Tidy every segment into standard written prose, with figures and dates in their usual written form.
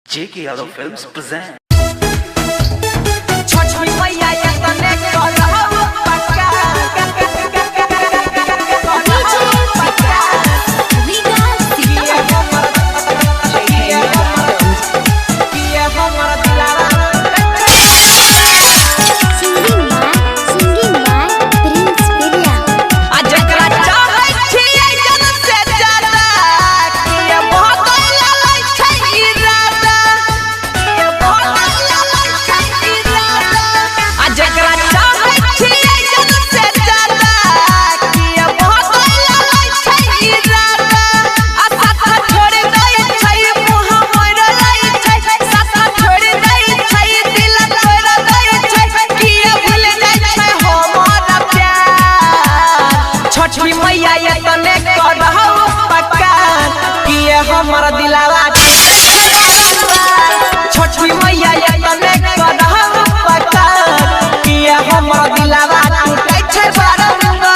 JK Yadav Films present. हमारा दिलावा छोटी मैया ये तने करहु पका किया हमारा दिलावा टूटे छै बारंगा छोटी मैया ये तने करहु पका किया हमारा दिलावा टूटे छै बारंगा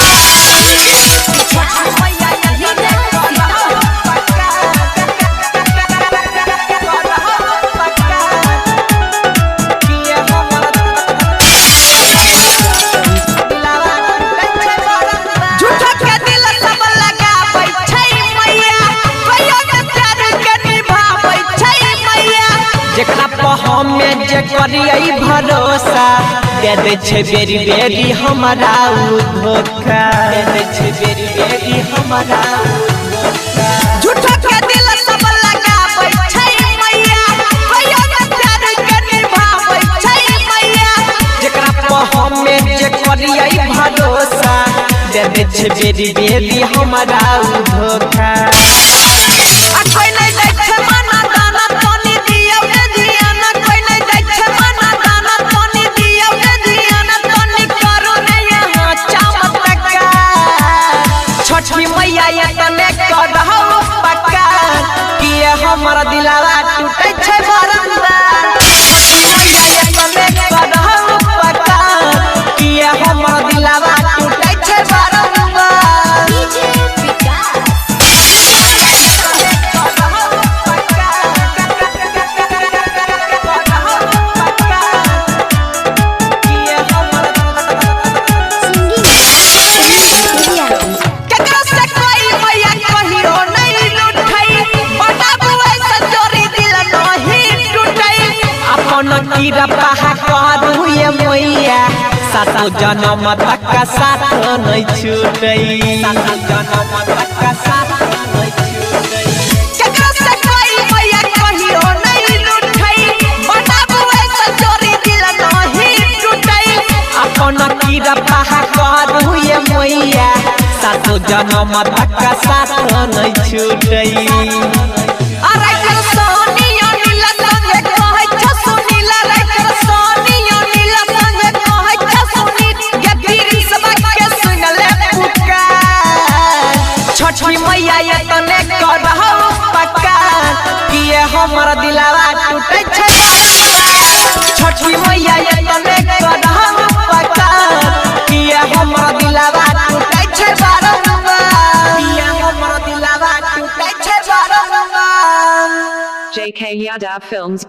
झूठा के दिल सब लगाबै छै मैया जेकरा पर हमें जे करियै भरोसा दे दे छै बेरी बेरी हमरा धोखा दे दे छै बेरी बेरी हमरा धोखा झूठा के दिल सब लगाबै छै मैया कहियो न प्यार के निभाबै छै मैया जेकरा पर हमें जे करियै भरोसा दे दे छै बेरी बेरी हमरा धोखा कोई नहीं दै छै माना दाना पानी दियौ ने ध्यान कोई नहीं दै छै माना दाना पानी दियौ ने ध्यान तनी करो ने यहाँ चमत्कार छोटी मैया ये तने करहु पका किए हमर दिलावा टूटे छै बारंबार छोटी मैया ये तने करहु पका किए हमर दिलावा टूटे छै बारंबार सातो जन्म तक साथ नहीं छूटै सातो जन्म तक साथ नहीं छूटै केकरा से कोई मैया कहियो नहीं लुठै बनाबुए से चोरी दिल नहीं टूटै अपन कीरा पहा करुए मैया सातो जन्म तक साथ नहीं छूटै अरे कर सोनिया नीला संगे कहै छ सुनीला रे कर सोनिया नीला संगे कहै छ सुनी के फिर सब के सुन ले पुकार छोटी मैया ये तने करहु पका किए हमर दिलावा टूटे छै छोटी मैया ये तने करहु पका किए हमर दिलावा टूटे छै बारंबार किए हमर दिलावा टूटे छै बारंबार JK Yadav Films